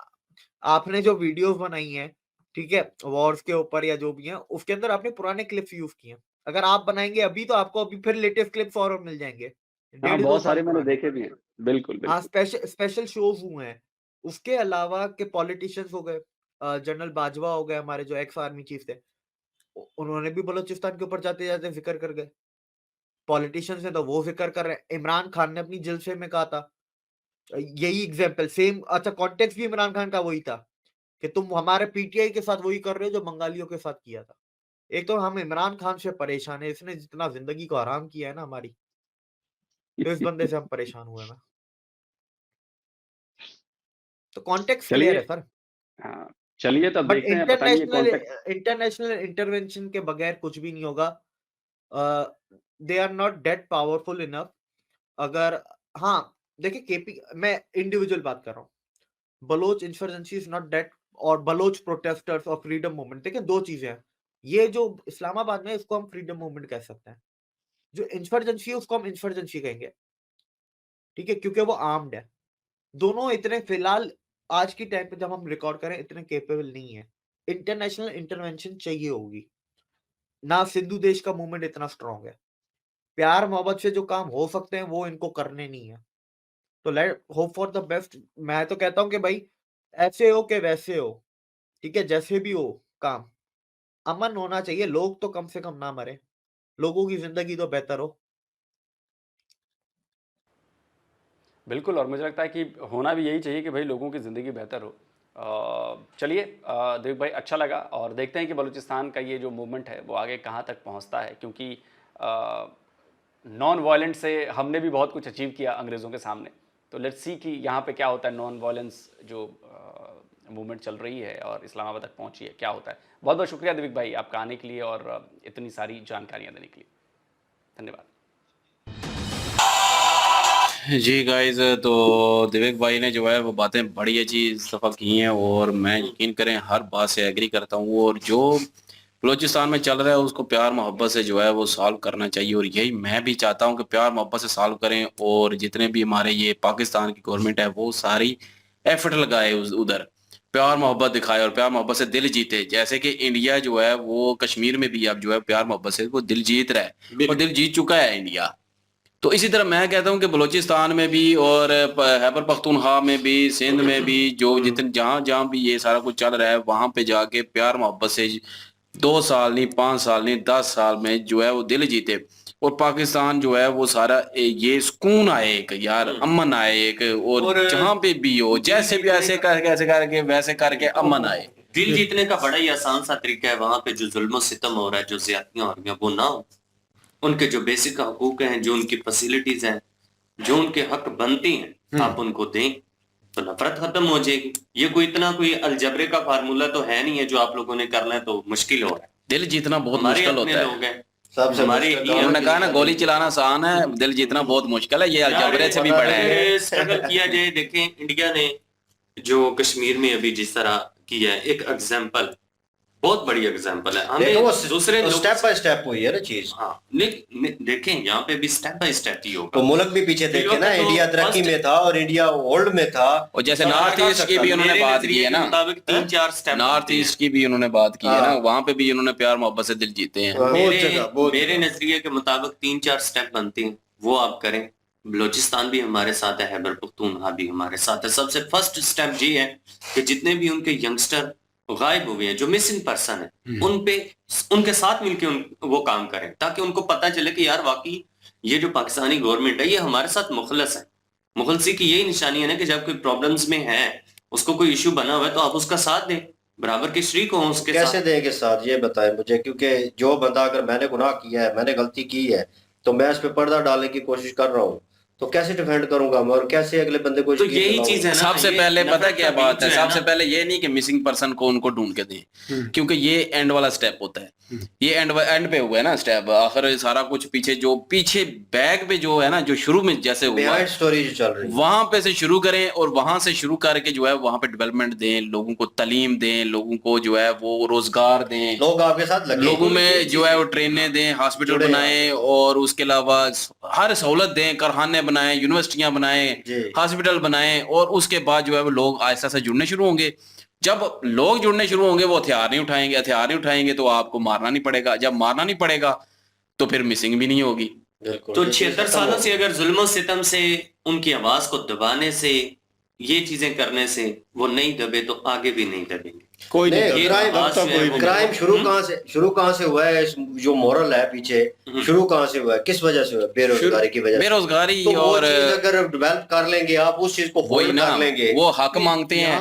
आपने जो वीडियोस बनाई हैं, ठीक है, वॉर्स के ऊपर या जो भी है, उसके अंदर आपने पुराने क्लिप्स यूज किए हैं। अगर आप बनाएंगे अभी तो आपको अभी फिर लेटेस्ट क्लिप्स और मिल जाएंगे, हाँ, 1.5-2 बहुत साल सारे मैंने पुराने। देखे भी हैं। बिल्कुल हाँ, बिल्कुल। स्पेशल शोज हुए हैं। उसके अलावा के पॉलिटिशियंस हो गए, जनरल बाजवा हो गए, हमारे जो एक्स आर्मी चीफ थे, उन्होंने भी बलूचिस्तान के ऊपर जाते जाते जिक्र कर गए। पॉलिटिशियंस ने तो वो जिक्र कर रहे हैं। इमरान खान ने अपनी जलसे में कहा था यही एग्जाम्पल सेम। अच्छा, कॉन्टेक्स्ट भी इमरान खान का वही था कि तुम हमारे पीटीआई के साथ वही कर रहे हो जो बंगालियों के साथ किया था। एक तो हम इमरान खान से परेशान है, इसने जितना जिंदगी को आराम किया है ना हमारी, तो इस बंदे से हम परेशान हुए ना। तो कॉन्टेक्स्ट क्लियर चलिए। है सर। हाँ, चलिए तब बट देखते हैं, पता नहीं ये कॉन्टेक्ट। इंटरनेशनल इंटरवेंशन के बगैर कुछ भी नहीं होगा। They are not that powerful enough. अगर, हाँ, देखिए केपी, मैं इंडिविजुअल बात कर रहा हूँ। Baloch insurgency is not that, और बलोच प्रोटेस्टर्स और फ्रीडम मूवमेंट, देखिए 2 चीजें हैं। ये जो इस्लामाबाद में, इसको हम फ्रीडम मूवमेंट कह सकते हैं। जो इंसर्जेंसी है उसको हम इंसर्जेंसी कहेंगे। ठीक है, क्योंकि वो आर्म्ड है। दोनों इतने फिलहाल आज की टाइम पे जब हम रिकॉर्ड करें इतने कैपेबल नहीं है। इंटरनेशनल इंटरवेंशन चाहिए होगी। ना सिंधु देश का मूवमेंट इतना स्ट्रांग है। प्यार मोहब्बत से जो काम हो सकते हैं वो इनको करने नहीं है। तो let hope for the best. मैं तो कहता हूँ कि भाई ऐसे हो कि वैसे हो, ठीक है, जैसे भी हो काम, अमन होना चाहिए। लोग तो कम से कम ना मरे, लोगों की जिंदगी तो बेहतर हो। बिल्कुल, और मुझे लगता है कि होना भी यही चाहिए कि भाई लोगों की ज़िंदगी बेहतर हो। चलिए देव भाई, अच्छा लगा, और देखते हैं कि बलूचिस्तान का ये जो मूवमेंट है वो आगे कहाँ तक पहुँचता है, क्योंकि नॉन वायलेंट से हमने भी बहुत कुछ अचीव किया अंग्रेज़ों के सामने। तो लेट्स सी कि यहाँ पे क्या होता है, नॉन वायलेंस जो मूवमेंट चल रही है और इस्लामाबाद तक पहुँची है, क्या होता है। बहुत बहुत शुक्रिया दिविक भाई आपका आने के लिए और इतनी सारी जानकारियाँ देने के लिए। धन्यवाद। जी गाइज, तो दिवेक भाई ने जो है वो बातें बड़ी अच्छी इस दफ़ा की हैं, और मैं यकीन करें हर बात से एग्री करता हूँ। और जो बलूचिस्तान में चल रहा है उसको प्यार मोहब्बत से जो है वो सॉल्व करना चाहिए, और यही मैं भी चाहता हूँ कि प्यार मोहब्बत से सॉल्व करें। और जितने भी हमारे ये पाकिस्तान की गवर्नमेंट है वो सारी एफर्ट लगाए उधर प्यार मोहब्बत दिखाए और प्यार मोहब्बत से दिल जीते। जैसे कि इंडिया जो है वो कश्मीर में भी अब जो है प्यार मोहब्बत से वो दिल जीत रहा है, और दिल जीत चुका है इंडिया। तो इसी तरह मैं कहता हूं कि बलूचिस्तान में भी और खैबर पख्तूनख्वा में भी, सिंध में भी, जो जितने जहां जहां भी ये सारा कुछ चल रहा है वहां पे जाके प्यार मोहब्बत से 2 साल नहीं, 5 साल नहीं, 10 साल में जो है वो दिल जीते, और पाकिस्तान जो है वो सारा ये सुकून आए एक, यार अमन आए एक, और जहां पे भी हो जैसे भी ऐसे करके वैसे करके अमन आए। दिल जीतने का बड़ा ही आसान सा तरीका है, वहां पे जो जुल्म सितम हो रहा है, जो ज्यादतियां हो रही हैं वो ना हो। उनके जो बेसिक हकूक हैं, जो उनकी फैसिलिटीज हैं, जो उनके हक बनती हैं, आप उनको दें तो नफरत खत्म हो जाएगी। ये कोई अलजबरे का फार्मूला तो है नहीं है जो आप लोगों ने करना है तो मुश्किल हो रहा है। दिल जीतना बहुत हमारे मुश्किल अपने होता है। लोग हैं, सबसे हमारे मुश्किल ही उन्होंने कहा ना, गोली चलाना आसान है, दिल जीतना बहुत मुश्किल है। ये अलजबरे से भी बड़ा है। स्ट्रगल किया जाए। देखें इंडिया ने जो कश्मीर में अभी जिस तरह किया है, एक एग्जाम्पल, बहुत बड़ी एग्जाम्पल है। देखो वो हमें दूसरे स्टेप बाय स्टेप हुई है ना चीज। हाँ, देखें यहाँ पे भी स्टेप बाय स्टेप ही होगा। तो मुल्क भी पीछे देखे ना, इंडिया तरक्की में था और इंडिया ओल्ड में था। और जैसे नॉर्थ ईस्ट की भी उन्होंने बात की है ना, मुताबिक 3-4 स्टेप नॉर्थ ईस्ट की भी उन्होंने बात की है ना, वहां पे भी उन्होंने प्यार मोहब्बत से दिल जीते हैं। मेरे नजरिए के मुताबिक 3-4 स्टेप बनते हैं, वो आप करें। बलोचिस्तान भी हमारे साथ है, खैबर पख्तूनख्वा भी हमारे साथ है। सबसे फर्स्ट स्टेप ये है कि जितने भी उनके यंगस्टर गायब हुए हैं, जो मिसिंग पर्सन है, उन पे उनके साथ मिलके वो काम करें, ताकि उनको पता चले कि यार वाकई ये जो पाकिस्तानी गवर्नमेंट है ये हमारे साथ मुखलस है। मुखलसी की यही निशानी है ना कि जब कोई प्रॉब्लम्स में है, उसको कोई इशू बना हुआ है, तो आप उसका साथ दें, बराबर के शरीक हो उसके साथ। कैसे देंगे साथ, ये बताएं मुझे, क्योंकि जो बंदा अगर मैंने गुनाह किया है, मैंने गलती की है, तो मैं इस पे पर्दा डालने की कोशिश कर रहा हूँ, तो कैसे डिफेंड करूंगा मैं, और कैसे अगले बंदे को तो यही चीज है ना। सबसे ये पहले पता नफरत क्या का बात बीज है, जो है सबसे ना, पहले ये नहीं कि मिसिंग पर्सन को उनको ढूंढ के दें, क्योंकि ये एंड वाला स्टेप होता है। ये एंड पे हुआ है ना स्टेप, आखिर सारा कुछ पीछे बैक पे जो है ना, जो शुरू में जैसे हुआ बिहाइंड स्टोरी जो चल रही है, वहां पे से शुरू करें, और वहां से शुरू करके जो है वहां पे डेवलपमेंट दें, लोगों को तालीम दें, लोगों को जो है वो रोजगार दें, लोग आपके साथ लगे, लोगों में जो है वो ट्रेनें दें, हॉस्पिटल बनाएं, और उसके अलावा हर सहूलत दें, कारखाने बनाएं, यूनिवर्सिटियां बनाएं, हॉस्पिटल बनाएं, और उसके बाद जो है वो लोग आहिस्ता से जुड़ने शुरू होंगे। जब लोग जुड़ने शुरू होंगे वो हथियार नहीं उठाएंगे तो आपको मारना नहीं पड़ेगा। जब मारना नहीं पड़ेगा तो फिर मिसिंग भी नहीं होगी। तो 76 सालों से अगर जुल्म सितम से, उनकी आवाज को दबाने से, ये चीजें करने से वो नहीं दबे, तो आगे भी नहीं दबेंगे। कोई ये क्राइम शुरू कहां से हुआ है, जो मोरल है पीछे शुरू कहां से हुआ है, किस वजह से हुआ है? बेरोजगारी की वजह से। बेरोजगारी, तो और अगर डेवलप कर लेंगे आप, उस चीज को होल्ड कर लेंगे। वो हक मांगते हैं,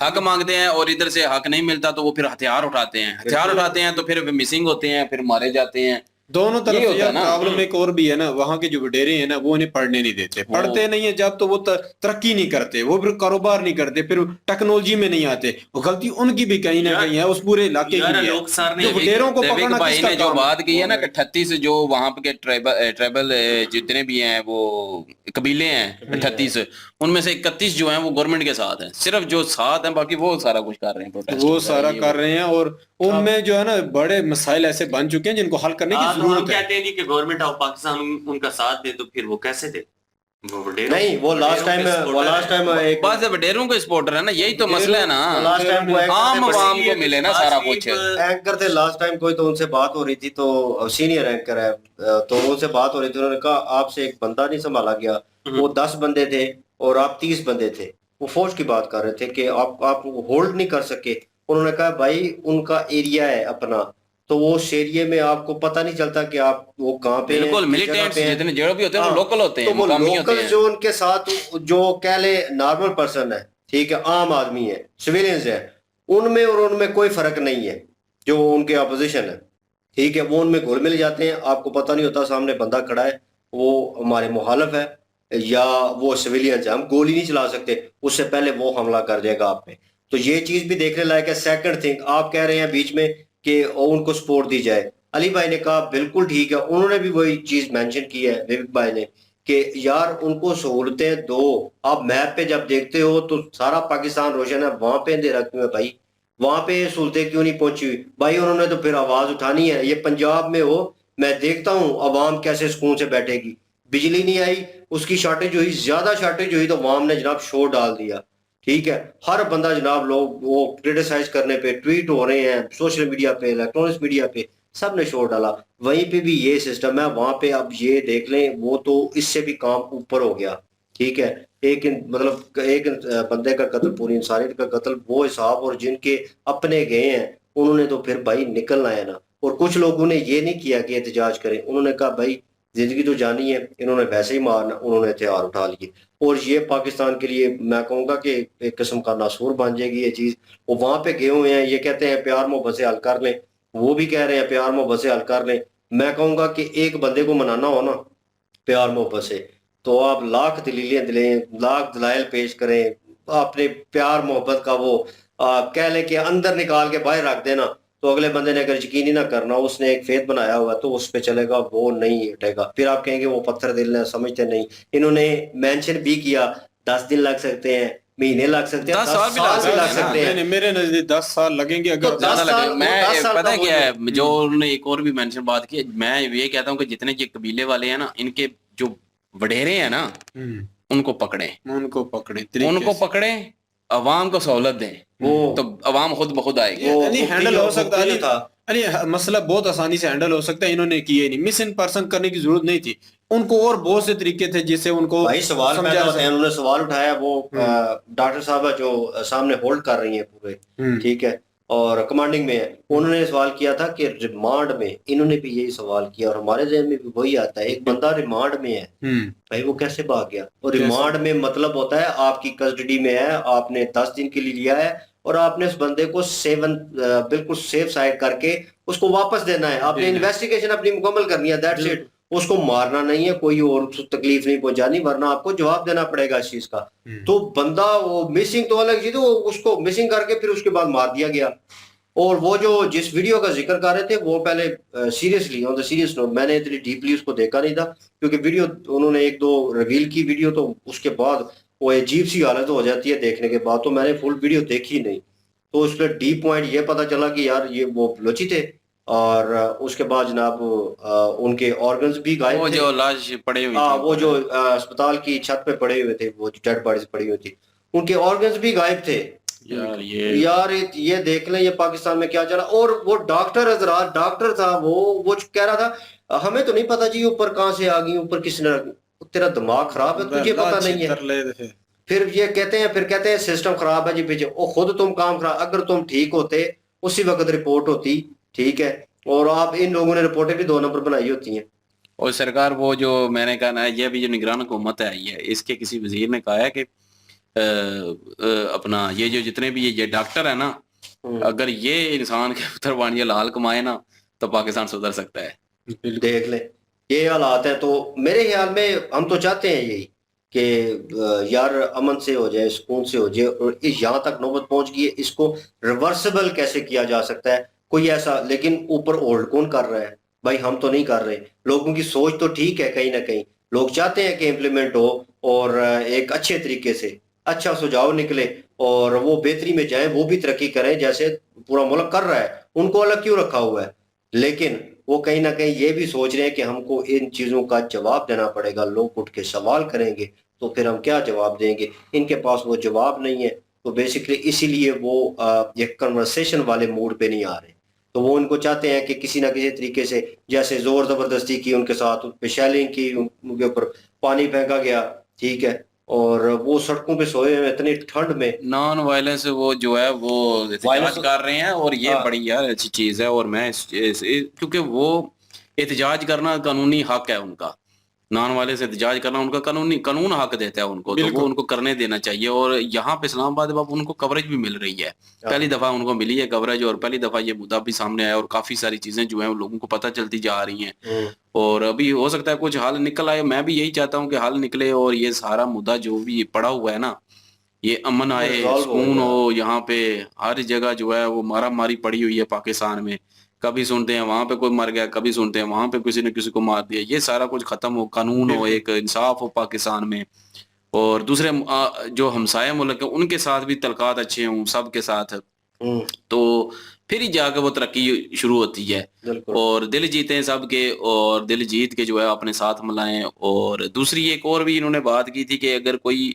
हक मांगते हैं, और इधर से हक नहीं मिलता तो वो फिर हथियार उठाते हैं, तो फिर मिसिंग होते हैं, फिर मारे जाते हैं। दोनों तरफ ये से यार होता है ना। प्रॉब्लम एक और भी है ना, वहाँ के जो वडेरे हैं ना वो उन्हें पढ़ने नहीं देते, पढ़ते नहीं है जब, तो वो तरक्की नहीं करते, वो फिर कारोबार नहीं करते, फिर टेक्नोलॉजी में नहीं आते। वो गलती उनकी भी कहीं ना कहीं है, उस पूरे इलाके की है। जो वडेरों को पकड़ना भाई किसका ने जो काम बात की है ना कि 38 जो वहां के ट्राइबल जितने भी हैं वो कबीले हैं 38, उनमें से 31 जो हैं वो गवर्नमेंट के साथ हैं, सिर्फ जो साथ हैं, बाकी वो सारा कुछ कर रहे हैं, प्रोटेस्ट वो सारा कर रहे हैं। और उनमें जो है ना बड़े मसाइल ऐसे बन चुके हैं जिनको हल करने की हम जरूरत है। कहते हैं कि गवर्नमेंट ऑफ पाकिस्तान उनका साथ दे, तो फिर वो कैसे दे? वो वडेरों- नहीं, वो लास्ट वडेरों के टाइम एक बस वडेरों के सपोर्टर है ना, यही तो मसला है ना। लास्ट टाइम वो आम आवाम को मिले ना सारा कुछ। एंकर थे लास्ट टाइम, कोई तो उनसे बात हो रही थी, तो सीनियर एंकर है, तो उनसे बात हो रही थी, उन्होंने कहा आपसे एक बंदा नहीं संभाला गया, वो 10 बंदे थे और आप 30 बंदे थे। वो फौज की बात कर रहे थे कि आप होल्ड नहीं कर सके। उन्होंने कहा भाई उनका एरिया है अपना, तो वो उस एरिया में आपको पता नहीं चलता कि आप वो कहाँ पे हैं, बिल्कुल, किस जगह मिलिटेंट्स पे हैं। जितने जो भी होते हैं वो हाँ, लोकल होते हैं, तो वो मुकामी होते लोकल हैं। जो उनके साथ जो कह ले नॉर्मल पर्सन है, ठीक है, आम आदमी है, सिविलियंस है, उनमें और उनमें कोई फर्क नहीं है। जो उनके अपोजिशन है, ठीक है, वो उनमें घुल मिल जाते हैं। आपको पता नहीं होता सामने बंदा खड़ा है वो हमारे मुखालिफ है या वो सिविलियंस है, हम गोली नहीं चला सकते, उससे पहले वो हमला कर देगा आप पे। तो ये चीज भी देखने लायक है। सेकंड थिंग, आप कह रहे हैं बीच में कि उनको सपोर्ट दी जाए, अली भाई ने कहा बिल्कुल ठीक है, उन्होंने भी वही चीज मेंशन की है विवेक भाई ने कि यार उनको सहूलतें दो। आप मैप पे जब देखते हो तो सारा पाकिस्तान रोशन है, वहां पे अंधेरा क्यों है भाई? वहां पे सहूलतें क्यों नहीं पहुंची हुई भाई? उन्होंने तो फिर आवाज उठानी है। ये पंजाब में हो, मैं देखता हूँ अवाम कैसे सुकून से बैठेगी। बिजली नहीं आई, उसकी शॉर्टेज हुई, ज्यादा शॉर्टेज हुई तो अवाम ने जनाब शोर डाल दिया। ठीक है, हर बंदा जनाब, लोग वो क्रिटिसाइज करने पे ट्वीट हो रहे हैं, सोशल मीडिया पे, इलेक्ट्रॉनिक्स मीडिया पे, सब ने शोर डाला। वहीं पे भी ये सिस्टम है, वहां पे अब ये देख लें, वो तो इससे भी काम ऊपर हो गया। ठीक है, मतलब एक बंदे का कत्ल, पूरी इंसानियत का कत्ल, वो हिसाब, और जिनके अपने गए हैं उन्होंने तो फिर भाई निकलना है ना। और कुछ लोगों ने ये नहीं किया कि एहतजाज करें, उन्होंने कहा भाई जिंदगी तो जानी है, इन्होंने वैसे ही मारना, उन्होंने हथियार उठा लिए। और ये पाकिस्तान के लिए मैं कहूंगा कि एक किस्म का नासूर बन जाएगी ये चीज। वो वहां पे गए हुए हैं, ये कहते हैं प्यार मोहब्बत से हल कर लें, वो भी कह रहे हैं प्यार मोहब्बत से हल कर लें। मैं कहूंगा कि एक बंदे को मनाना हो ना प्यार मोहब्बत से, तो आप लाख दलीलें दिलें, लाख दलाइल पेश करें, अपने प्यार मोहब्बत का वो कह लें कि अंदर निकाल के बाहर रख देना, तो अगले बंदे ने अगर यकीन ही ना करना, उसने एक फेथ बनाया हुआ है, तो उस पे चलेगा, वो नहीं हटेगा। फिर आप कहेंगे वो पत्थर दिल है, समझते नहीं। इन्होंने मेंशन भी किया 10 दिन लग सकते हैं, महीने लग सकते हैं, 10 10 साल भी साल भी लग हैं ना। सकते हैं। नहीं, मेरे नजदीक 10 साल लगेंगे अगर तो ज्यादा 10 साल, लगे। वो मैं 10 साल पता का है क्या वो है, जो उन्होंने एक और भी मेंशन बात की, मैं ये कहता हूँ कि जितने ये कबीले वाले हैं ना, इनके जो वडेरे हैं ना, उनको पकड़े, उनको पकड़े, तरीके उनको से। पकड़े, अवाम को सहूलत दें, वो तो अवाम खुद ब खुद आएगी। वो नहीं, मुफ्ती हैंडल हो सकता मुफ्ती है। जो था, अरे मसला बहुत आसानी से हैंडल हो सकता है, इन्होंने किए नहीं। मिस इन पर्सन करने की जरूरत नहीं थी, उनको और बहुत से तरीके थे जिससे उनको भाई सवाल पैदा समझा होते हैं। उन्होंने सवाल उठाया, वो डॉक्टर साहब जो सामने होल्ड कर रही हैं पूरे, ठीक है, और कमांडिंग में है, उन्होंने सवाल किया था कि रिमांड में, इन्होंने भी यही सवाल किया, और हमारे जहन में भी वही आता है, एक बंदा रिमांड में है भाई, वो कैसे भाग गया? और रिमांड में मतलब होता है आपकी कस्टडी में है, आपने 10 दिन के लिए लिया है, और आपने उस बंदे को बिल्कुल सेफ साइड करके उसको वापस देना है। आपने इन्वेस्टिगेशन अपनी मुकम्मल करनी है, दैट्स इट। उसको मारना नहीं है, कोई और तकलीफ नहीं पहुंचानी, वरना आपको जवाब देना पड़ेगा इस चीज का। तो बंदा वो मिसिंग तो अलग चीज, वो उसको मिसिंग करके फिर उसके बाद मार दिया गया। और वो जो जिस वीडियो का जिक्र कर रहे थे, वो पहले seriously on the serious note, मैंने इतनी डीपली उसको देखा नहीं था, क्योंकि वीडियो उन्होंने एक दो रिवील की वीडियो, तो उसके बाद वो अजीब सी हालत हो जाती है देखने के बाद, तो मैंने फुल वीडियो देखी नहीं। तो उस पर डीप पॉइंट ये पता चला कि यार ये वो बलोची थे, और उसके बाद जनाब उनके ऑर्गन्स भी गायब वो थे। जो लाश पड़े हुई हाँ, थी, वो जो अस्पताल की छत पे पड़े हुए थे, वो डेड बॉडीज पड़ी हुई थी, उनके ऑर्गन्स भी गायब थे। यार ये देख लें ये पाकिस्तान में क्या चला। और वो डॉक्टर हजरात, डॉक्टर था वो कह रहा था हमें तो नहीं पता जी ऊपर कहाँ से आ गई, ऊपर किसने रखी। तेरा दिमाग खराब है, तुझे पता नहीं है। फिर ये कहते हैं सिस्टम खराब है जी पीछे, वो खुद तुम काम खराब। अगर तुम ठीक होते उसी वक्त रिपोर्ट होती, ठीक है, और आप इन लोगों ने रिपोर्टें भी 2 नंबर बनाई होती हैं। और सरकार वो जो मैंने कहा ना, ये अभी जो निगरान हुकूमत आई है, इसके किसी वजीर ने कहा है कि अपना ये जो जितने भी ये डॉक्टर है ना, अगर ये इंसान के पुत्र वाणी लाल कमाए ना, तो पाकिस्तान सुधर सकता है। देख ले ये हालात है। तो मेरे ख्याल में हम तो चाहते हैं यही कि यार अमन से हो जाए, सुकून से हो जाए, और यहाँ तक नौबत पहुंच गई है, इसको रिवर्सिबल कैसे किया जा सकता है कोई ऐसा। लेकिन ऊपर होल्ड कौन कर रहा है भाई? हम तो नहीं कर रहे। लोगों की सोच तो ठीक है, कहीं ना कहीं लोग चाहते हैं कि इम्प्लीमेंट हो, और एक अच्छे तरीके से अच्छा सुझाव निकले, और वो बेहतरी में जाएं, वो भी तरक्की करें जैसे पूरा मुल्क कर रहा है। उनको अलग क्यों रखा हुआ है? लेकिन वो कहीं ना कहीं ये भी सोच रहे हैं कि हमको इन चीज़ों का जवाब देना पड़ेगा, लोग उठ के सवाल करेंगे तो फिर हम क्या जवाब देंगे, इनके पास वो जवाब नहीं है। तो बेसिकली इसीलिए वो एक कन्वर्सेशन वाले मूड पे नहीं आ रहे। तो वो उनको चाहते हैं कि किसी ना किसी तरीके से, जैसे जोर ज़बरदस्ती की उनके साथ, उन पे शेलिंग की, उनके ऊपर पानी फेंका गया, ठीक है, और वो सड़कों पे सोए हुए इतनी ठंड में। नॉन वायलेंस वो जो है वो एहतजाज Violence- कर रहे हैं, और ये हाँ। बड़ी यार अच्छी चीज है। और मैं क्योंकि वो एहतजाज करना कानूनी हक है उनका, नॉन वायलेंस एहतजाज करना उनका कानून हक देता है उनको, तो वो बिल्कुल। उनको करने देना चाहिए। और यहाँ पे इस्लामाबाद में अब उनको कवरेज भी मिल रही है, पहली दफा उनको मिली है कवरेज, और पहली दफा ये मुद्दा भी सामने आया, और काफी सारी चीजें जो है लोगों को पता चलती जा रही हैं। और अभी हो सकता है कुछ हल निकल आए, मैं भी यही चाहता हूँ कि हल निकले, और ये सारा मुद्दा जो भी पड़ा हुआ है ना, ये अमन आए, resolve हो सुकून जाए। हो। यहाँ पे हर जगह जो है वो मारा मारी पड़ी हुई है पाकिस्तान में, कभी सुनते हैं वहां पे कोई मर गया, कभी सुनते हैं वहां पे किसी ने किसी को मार दिया। ये सारा कुछ खत्म हो, कानून हो, एक इंसाफ हो पाकिस्तान में, और दूसरे जो हमसाया मुल्क है उनके साथ भी तलकात अच्छे हों सबके साथ, तो फिर ही जाकर वो तरक्की शुरू होती है। बिल्कुल। और दिल जीते हैं सबके, और दिल जीत के जो है अपने साथ मिलाएं। और दूसरी एक और भी इन्होंने बात की थी कि अगर कोई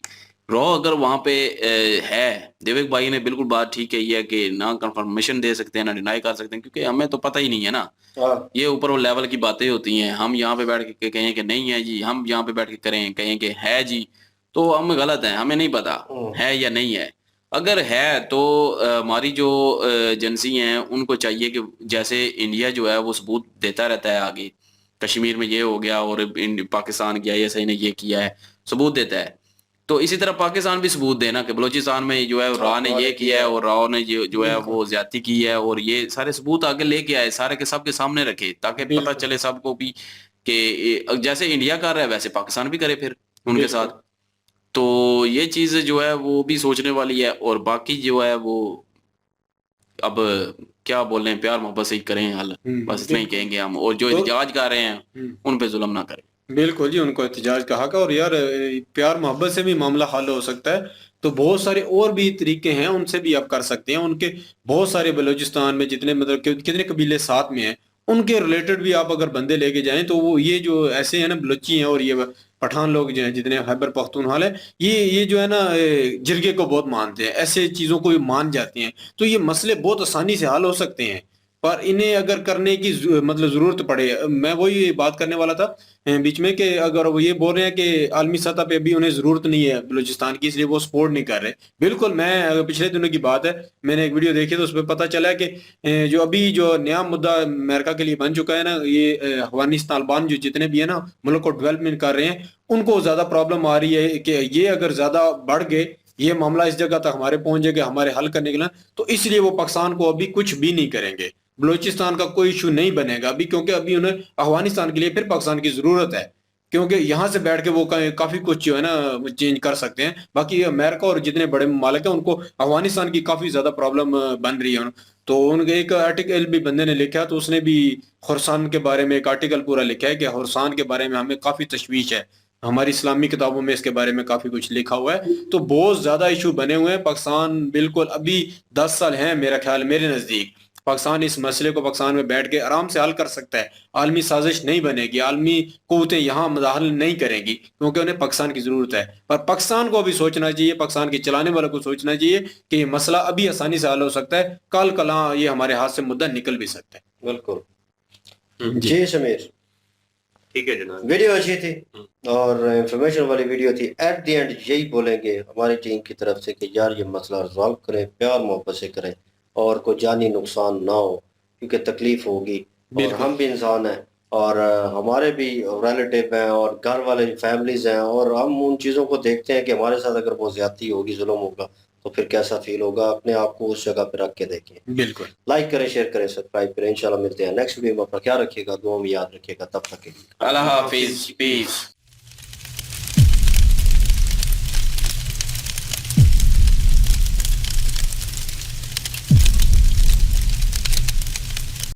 रॉ अगर वहां पे है, देवेक भाई ने बिल्कुल बात ठीक कही है कि ना कंफर्मेशन दे सकते हैं ना डिनाई कर सकते हैं, क्योंकि हमें तो पता ही नहीं है ना, हाँ, ये ऊपर वो लेवल की बातें होती हैं। हम यहाँ पे बैठ के कहें कि नहीं है जी, हम यहाँ पे बैठ के कहें कि है जी, तो हम गलत हैं, हमें नहीं पता है या नहीं है। अगर है तो हमारी जो एजेंसी हैं उनको चाहिए कि जैसे इंडिया जो है वो सबूत देता रहता है आगे, कश्मीर में ये हो गया और पाकिस्तान की ISI ने ये किया है, सबूत देता है, तो इसी तरह पाकिस्तान भी सबूत देना कि बलूचिस्तान में जो है रा ने ये किया है और राव ने जो है वो ज्यादती की है, और ये सारे सबूत आगे लेके आए, सारे के सबके सामने रखे, ताकि पता चले सबको भी कि जैसे इंडिया कर रहा है वैसे पाकिस्तान भी करे फिर उनके साथ। तो ये चीज जो है वो भी सोचने वाली है। और बाकी जो है वो अब क्या बोल रहे हैं, प्यार मोहब्बत से ही करें हल, बस इतना ही कहेंगे हम। और जो एहतजाज कर रहे हैं उन पे जुल्म ना करें। बिल्कुल जी, उनको एहतजाज का हक है। और यार प्यार मोहब्बत से भी मामला हल हो सकता है, तो बहुत सारे और भी तरीके हैं, उनसे भी आप कर सकते हैं। उनके बहुत सारे बलूचिस्तान में जितने मतलब कितने कबीले साथ में हैं, उनके रिलेटेड भी आप अगर बंदे लेके जाएं, तो वो ये जो ऐसे हैं ना बलूची हैं और ये पठान लोग जो हैं जितने खैबर पख्तूनख्वा है, ये जो है ना जिरगे को बहुत मानते हैं, ऐसे चीजों को ये मान जाते हैं। तो ये मसले बहुत आसानी से हल हो सकते हैं, पर इन्हें अगर करने की मतलब जरूरत पड़े। मैं वही बात करने वाला था बीच में कि अगर वो ये बोल रहे हैं कि आलमी सतह पे भी उन्हें जरूरत नहीं है बलूचिस्तान की, इसलिए वो सपोर्ट नहीं कर रहे। बिल्कुल, मैं पिछले दिनों की बात है, मैंने एक वीडियो देखी तो उसमें पता चला कि जो अभी जो नया मुद्दा अमेरिका के लिए बन चुका है ना, ये अफगानिस्तान तालिबान जो जितने भी है ना मुल्क को डेवलपमेंट कर रहे हैं, उनको ज्यादा प्रॉब्लम आ रही है कि ये अगर ज्यादा बढ़ गए, ये मामला इस जगह तक हमारे पहुंच जाएगा हमारे हल करने के लिए, तो इसलिए वो पाकिस्तान को अभी कुछ भी नहीं करेंगे। बलूचिस्तान का कोई इशू नहीं बनेगा अभी, क्योंकि अभी उन्हें अफगानिस्तान के लिए फिर पाकिस्तान की जरूरत है, क्योंकि यहाँ से बैठ के वो काफी कुछ जो है ना चेंज कर सकते हैं। बाकी अमेरिका और जितने बड़े ममालिक हैं उनको अफगानिस्तान की काफी ज्यादा प्रॉब्लम बन रही है। तो उनके एक आर्टिकल भी बंदे ने लिखा, तो उसने भी खुरसान के बारे में एक आर्टिकल पूरा लिखा है कि खुरसान के बारे में हमें काफी तशवीश है, हमारी इस्लामी किताबों में इसके बारे में काफी कुछ लिखा हुआ है। तो बहुत ज्यादा इशू बने हुए हैं। पाकिस्तान बिल्कुल अभी 10 साल हैं मेरा ख्याल, मेरे नजदीक पाकिस्तान इस मसले को पाकिस्तान में बैठ के आराम से हल कर सकता है। आलमी साजिश नहीं बनेगी, आलमी कुव्वतें यहाँ मदाखल नहीं करेंगी, क्योंकि उन्हें पाकिस्तान की जरूरत है। पर पाकिस्तान को भी सोचना चाहिए, पाकिस्तान के चलाने वालों को सोचना चाहिए कि ये मसला अभी आसानी से हल हो सकता है, कल कला ये हमारे हाथ से मुद्दा निकल भी सकता है। बिल्कुल जी समीर, ठीक है जनाब, वीडियो अच्छी थी और इंफॉर्मेशन वाली वीडियो थी। एट द एंड यही बोलेंगे हमारी टीम की तरफ से कि यार ये मसला रिजॉल्व करें, प्यार मोहब्बत से करें और कोई जानी नुकसान ना हो, क्योंकि तकलीफ होगी और हम भी इंसान हैं और हमारे भी रिलेटिव हैं और घर वाले फैमिलीज हैं, और हम उन चीज़ों को देखते हैं कि हमारे साथ अगर बहुत ज्यादती होगी, जुल्म होगा, तो फिर कैसा फील होगा। अपने आप को उस जगह पे रख के देखें। बिल्कुल, लाइक करें, शेयर करें, सब्सक्राइब करें। इंशाल्लाह मिलते हैं नेक्स्ट वीडियो में। अपना ख्याल रखिएगा, दुआ में याद रखिएगा। तब तक के लिए अल्लाह हाफिज, पीस।